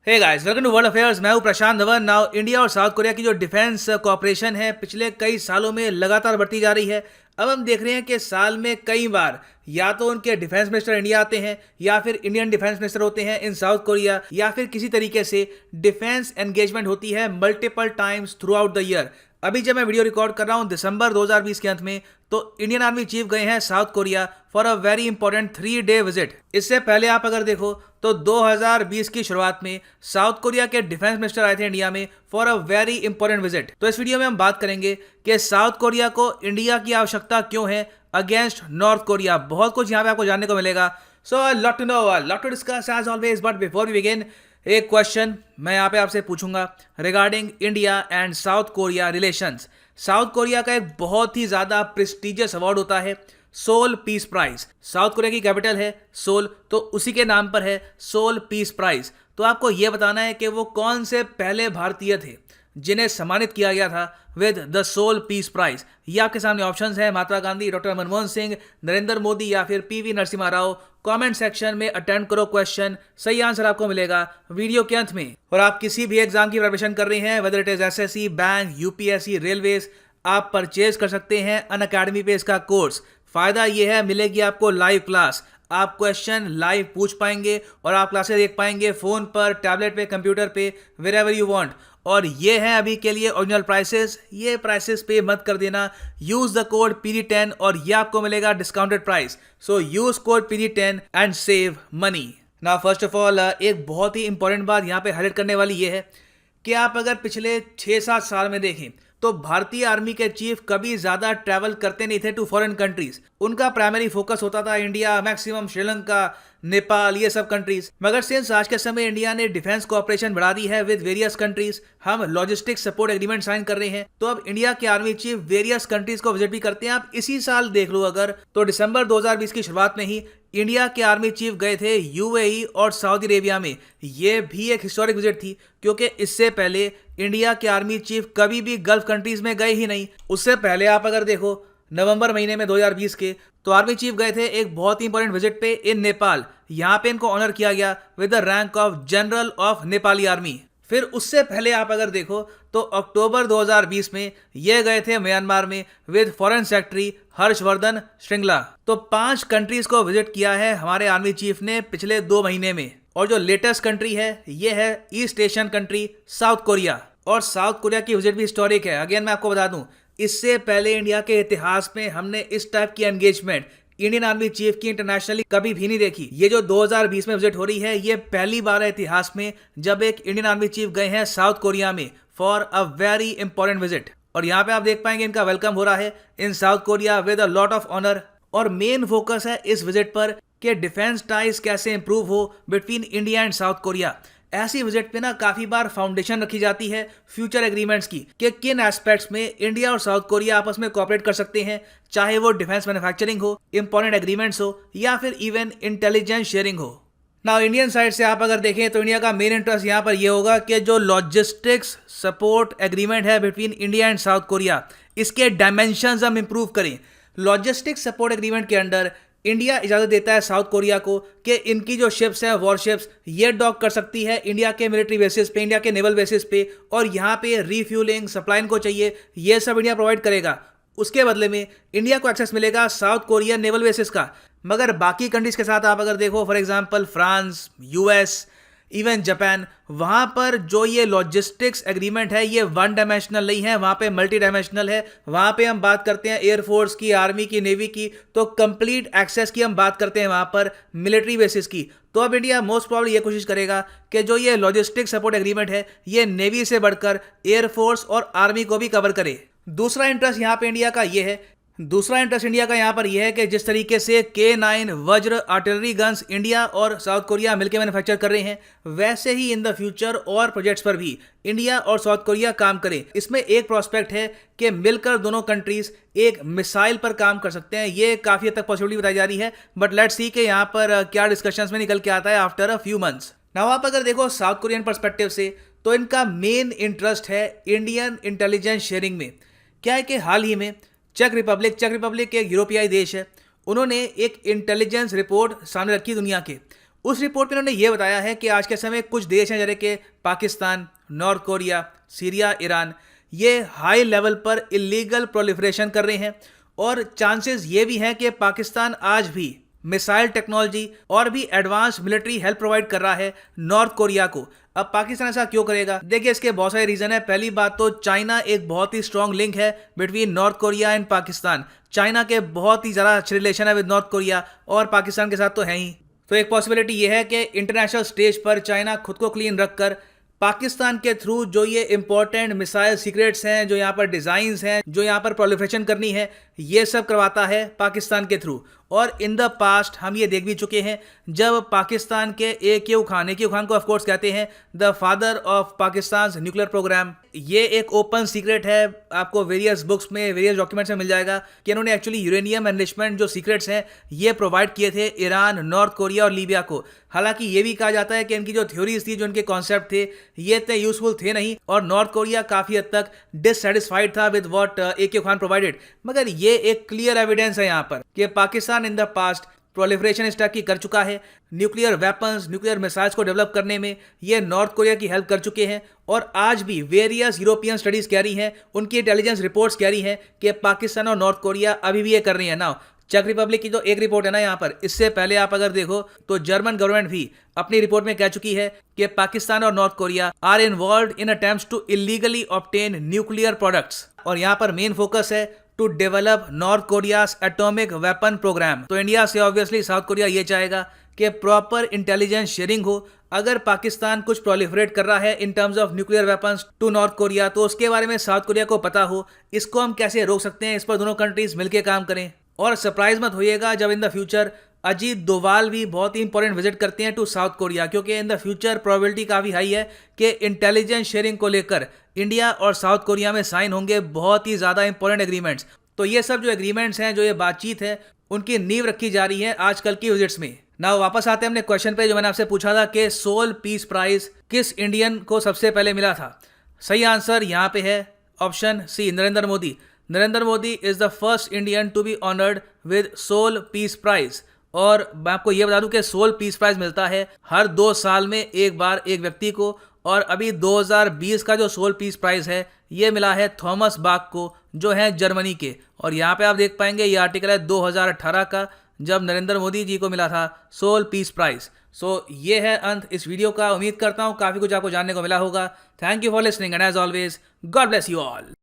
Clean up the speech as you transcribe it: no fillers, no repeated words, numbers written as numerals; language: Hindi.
Hey guys, welcome to world affairs. मैं हूं प्रशांत धवन। नाउ इंडिया और साउथ कोरिया की जो डिफेंस कोऑपरेशन है पिछले कई सालों में लगातार बढ़ती जा रही है। अब हम देख रहे हैं कि साल में कई बार या तो उनके डिफेंस मिनिस्टर इंडिया आते हैं या फिर इंडियन डिफेंस मिनिस्टर होते हैं इन साउथ कोरिया, या फिर किसी तरीके से डिफेंस एंगेजमेंट होती है multiple times through out the year. अभी जब मैं वीडियो रिकॉर्ड कर रहा हूं दिसंबर 2020 के अंत में, तो इंडियन आर्मी चीफ गए हैं south Korea for a very important 3 day visit. इससे पहले आप अगर देखो तो 2020 की शुरुआत में साउथ कोरिया के डिफेंस मिनिस्टर आए थे इंडिया में for a very important visit. तो इस वीडियो में हम बात करेंगे कि साउथ कोरिया को इंडिया की आवश्यकता क्यों है अगेंस्ट नॉर्थ कोरिया। बहुत कुछ यहाँ पे आपको जानने को मिलेगा। So lot to know, lot to discuss as always, but before we begin एक क्वेश्चन मैं यहाँ पे आपसे पूछूंगा regarding India and South Korea relations. South Korea का एक बहुत ही ज्यादा प्रेस्टिजियस अवार्ड होता है Seoul peace prize. South Korea की कैपिटल है सोल, तो उसी के नाम पर है सोल पीस प्राइज। तो आपको यह बताना है कि वो कौन से पहले भारतीय थे जिन्हें सम्मानित किया गया था with the Seoul peace prize. ये आपके सामने ऑप्शंस हैं, महात्मा गांधी, डॉक्टर मनमोहन सिंह, नरेंद्र मोदी या फिर PV Narasimha Rao. Comment section में अटेंड करो क्वेश्चन, सही आंसर आपको मिलेगा वीडियो के अंत में। और आप किसी भी एग्जाम की प्रिपरेशन कर रहे हैं, whether it is SSC, bank, UPSC, railways, आप परचेज कर सकते हैं अनअकैडमी पे इसका कोर्स। फायदा ये है मिलेगी आपको लाइव क्लास, आप क्वेश्चन लाइव पूछ पाएंगे और आप क्लासेस देख पाएंगे फोन पर, टैबलेट पे, कंप्यूटर पे, वेरेवर यू वांट। और ये है अभी के लिए ओरिजिनल प्राइसेस, ये प्राइसेस पे मत कर देना। यूज द कोड PD10 और ये आपको मिलेगा discounted price. So use code PD10 and save money. Now first of all एक बहुत ही इंपॉर्टेंट बात यहाँ पे हाईलाइट करने वाली ये है कि आप अगर पिछले 6-7 साल में देखें तो भारतीय आर्मी के चीफ कभी ज्यादा ट्रैवल करते नहीं थे टू फॉरेन कंट्रीज। उनका प्राइमरी फोकस होता था इंडिया, मैक्सिमम श्रीलंका, नेपाल, ये सब कंट्रीज। मगर सिंस आज के समय इंडिया ने डिफेंस कोऑपरेशन बढ़ा दी है विद वेरियस कंट्रीज, हम लॉजिस्टिक सपोर्ट एग्रीमेंट साइन कर रहे हैं, तो अब इंडिया के आर्मी चीफ वेरियस कंट्रीज को विजिट भी करते हैं। आप इसी साल देख लो अगर, तो दिसंबर 2020 की शुरुआत में ही इंडिया के आर्मी चीफ गए थे यूएई और सऊदी अरेबिया में। ये भी एक हिस्टोरिक विजिट थी क्योंकि इससे पहले इंडिया के आर्मी चीफ कभी भी गल्फ कंट्रीज में गए ही नहीं। उससे पहले आप अगर देखो नवंबर महीने में 2020 के, तो आर्मी चीफ गए थे एक बहुत ही इंपॉर्टेंट विजिट पे इन नेपाल। यहाँ पे इनको ऑनर किया गया with the rank of general of Nepali army. फिर उससे पहले आप अगर देखो तो अक्टूबर 2020 में ये गए थे म्यांमार में with foreign secretary Harshvardhan Shringla. तो 5 कंट्रीज को विजिट किया है हमारे आर्मी चीफ ने पिछले 2 महीने में। और जो लेटेस्ट कंट्री है ये है east Asian country south Korea. और साउथ कोरिया की विजिट भी हिस्टोरिक है। अगेन मैं आपको बता दूं, इससे पहले इंडिया के इतिहास में हमने इस टाइप की एंगेजमेंट इंडियन आर्मी चीफ की इंटरनेशनली कभी भी नहीं देखी। ये जो 2020 में विजिट हो रही है ये पहली बार है इतिहास में जब एक इंडियन आर्मी चीफ गए हैं साउथ कोरिया में for a very important visit. और यहाँ पे आप देख पाएंगे इनका वेलकम हो रहा है in South Korea with a lot of honour. और मेन फोकस है इस विजिट पर कि डिफेंस टाइज कैसे इंप्रूव हो between India and South Korea. ऐसी विजिट पे ना काफी बार फाउंडेशन रखी जाती है फ्यूचर एग्रीमेंट्स की कि किन एस्पेक्ट्स में इंडिया और साउथ कोरिया आपस में कोऑपरेट कर सकते हैं, चाहे वो डिफेंस मैन्युफैक्चरिंग हो, इंपॉर्टेंट एग्रीमेंट्स हो या फिर इवन इंटेलिजेंस शेयरिंग हो। नाउ इंडियन साइड से आप अगर देखें तो इंडिया का मेन इंटरेस्ट यहाँ पर यह होगा कि जो लॉजिस्टिक्स सपोर्ट एग्रीमेंट है between India and South Korea, इसके डायमेंशंस हम इंप्रूव करें। लॉजिस्टिक्स सपोर्ट एग्रीमेंट के अंडर इंडिया इजाजत देता है साउथ कोरिया को कि इनकी जो शिप्स हैं वॉरशिप्स, ये डॉक कर सकती है इंडिया के मिलिट्री बेसिस पे, इंडिया के नेवल बेसिस पे, और यहाँ पे रीफ्यूलिंग सप्लाई इनको चाहिए, ये सब इंडिया प्रोवाइड करेगा। उसके बदले में इंडिया को एक्सेस मिलेगा साउथ कोरियन नेवल बेसिस का। मगर बाकी कंट्रीज के साथ आप अगर देखो, for example France, US, even Japan, वहां पर जो ये लॉजिस्टिक्स एग्रीमेंट है ये वन डायमेंशनल नहीं है, वहां पे मल्टी डायमेंशनल है। वहां पे हम बात करते हैं एयरफोर्स की, आर्मी की, नेवी की, तो कंप्लीट एक्सेस की हम बात करते हैं वहां पर मिलिट्री बेसिस की। तो अब इंडिया मोस्ट प्रॉब्ली ये कोशिश करेगा कि जो ये लॉजिस्टिक सपोर्ट एग्रीमेंट है ये नेवी से बढ़कर एयरफोर्स और आर्मी को भी कवर करे। दूसरा इंटरेस्ट यहाँ पे इंडिया का ये है कि जिस तरीके से K9 वज्र आर्टिलरी गन्स इंडिया और साउथ कोरिया मिलकर मैन्युफैक्चर कर रहे हैं, वैसे ही इन द फ्यूचर और प्रोजेक्ट्स पर भी इंडिया और साउथ कोरिया काम करें। इसमें एक प्रोस्पेक्ट है कि मिलकर दोनों कंट्रीज एक मिसाइल पर काम कर सकते हैं। ये काफी हद तक पॉसिबिलिटी बताई जा रही है, बट लेट्स सी कि यहाँ पर क्या डिस्कशंस में निकल के आता है after a few months. Now आप अगर देखो साउथ कोरियन पर्सपेक्टिव से, तो इनका मेन इंटरेस्ट है इंडियन इंटेलिजेंस शेयरिंग में। क्या है कि हाल ही में चेक रिपब्लिक एक यूरोपीय देश है, उन्होंने एक इंटेलिजेंस रिपोर्ट सामने रखी दुनिया के। उस रिपोर्ट में उन्होंने ये बताया है कि आज के समय कुछ देश हैं जैसे कि Pakistan, north Korea, Syria, Iran, ये हाई लेवल पर इलीगल प्रोलिफरेशन कर रहे हैं और चांसेस ये भी हैं कि पाकिस्तान आज भी मिसाइल टेक्नोलॉजी और भी एडवांस मिलिट्री हेल्प प्रोवाइड कर रहा है नॉर्थ कोरिया को। अब पाकिस्तान ऐसा क्यों करेगा? देखिए, इसके बहुत सारे रीजन है। पहली बात तो चाइना एक बहुत ही स्ट्रांग लिंक है between north Korea and Pakistan. China के बहुत ही ज़्यादा अच्छे रिलेशन है विद नॉर्थ कोरिया और पाकिस्तान के साथ तो है ही। तो एक पॉसिबिलिटी ये है कि इंटरनेशनल स्टेज पर चाइना खुद को क्लीन रखकर पाकिस्तान के थ्रू जो ये इंपॉर्टेंट मिसाइल सीक्रेट्स हैं, जो यहाँ पर डिज़ाइंस हैं, जो यहाँ पर प्रोलिफरेशन करनी है, ये सब करवाता है पाकिस्तान के थ्रू। और इन द पास्ट हम ये देख भी चुके हैं जब पाकिस्तान के ए के खान को ऑफ कोर्स कहते हैं the father of Pakistan nuclear programme. ये एक ओपन सीक्रेट है, आपको वेरियस बुक्स में, वेरियस डॉक्यूमेंट्स में मिल जाएगा कि इन्होंने एक्चुअली यूरेनियम एनरिचमेंट जो सीक्रेट्स हैं ये प्रोवाइड किए थे ईरान, नॉर्थ कोरिया और लीबिया को। हालांकि ये भी कहा जाता है कि इनकी जो थ्योरीज थी, जो इनके कॉन्सेप्ट थे, ये इतने यूजफुल थे नहीं और नॉर्थ कोरिया काफ़ी हद तक डिससेटिस्फाइड था with what A Khan provided. मगर ये एक क्लियर एविडेंस है यहाँ पर कि Pakistan in the past proliferation इस टाइप की कर चुका है। न्यूक्लियर वेपन्स, न्यूक्लियर मिसाइल्स को डेवलप करने में ये नॉर्थ कोरिया की हेल्प कर चुके हैं और आज भी वेरियस यूरोपियन स्टडीज कह रही हैं, उनकी इंटेलिजेंस रिपोर्ट्स कह रही हैं कि पाकिस्तान और नॉर्थ कोरिया अभी भी ये कर रही है। ना चेक रिपब्लिक की जो एक रिपोर्ट है ना यहाँ पर, इससे पहले आप अगर देखो तो जर्मन गवर्नमेंट भी अपनी रिपोर्ट में कह चुकी है कि पाकिस्तान और North Korea are involved in attempts to illegally obtain nuclear products. और यहाँ पर मेन फोकस है to develop North Korea's atomic weapon programme. तो इंडिया से ऑब्वियसली साउथ कोरिया ये चाहेगा कि प्रॉपर इंटेलिजेंस शेयरिंग हो। अगर पाकिस्तान कुछ प्रोलिफरेट कर रहा है in terms of nuclear weapons to North Korea, तो उसके बारे में साउथ कोरिया को पता हो, इसको हम कैसे रोक सकते हैं, इस पर दोनों कंट्रीज मिलकर काम करें। और सरप्राइज मत होइएगा जब in the future Ajit Doval भी बहुत ही इंपॉर्टेंट विजिट करते हैं टू साउथ कोरिया, क्योंकि इन द फ्यूचर प्रोबेबिलिटी काफ़ी हाई है कि इंटेलिजेंस शेयरिंग को लेकर इंडिया और साउथ कोरिया में साइन होंगे बहुत ही ज़्यादा इंपॉर्टेंट एग्रीमेंट्स। तो ये सब जो एग्रीमेंट्स हैं, जो ये बातचीत है, उनकी नींव रखी जा रही है आजकल की विजिट्स में। ना वापस आते हैं अपने क्वेश्चन पे जो मैंने आपसे पूछा था कि सोल पीस प्राइज किस इंडियन को सबसे पहले मिला था। सही आंसर यहाँ पे है option C, Narendra Modi. Narendra Modi is the first Indian to be honoured with Seoul peace prize. और मैं आपको ये बता दूं कि सोल पीस प्राइज मिलता है हर 2 साल में एक बार एक व्यक्ति को, और अभी 2020 का जो सोल पीस प्राइज है ये मिला है थॉमस बाक को, जो है जर्मनी के। और यहाँ पे आप देख पाएंगे ये आर्टिकल है 2018 का, जब नरेंद्र मोदी जी को मिला था सोल पीस प्राइज। सो ये है अंत इस वीडियो का। उम्मीद करता हूँ काफ़ी कुछ आपको जानने को मिला होगा। Thank you for listening and as always God bless you all.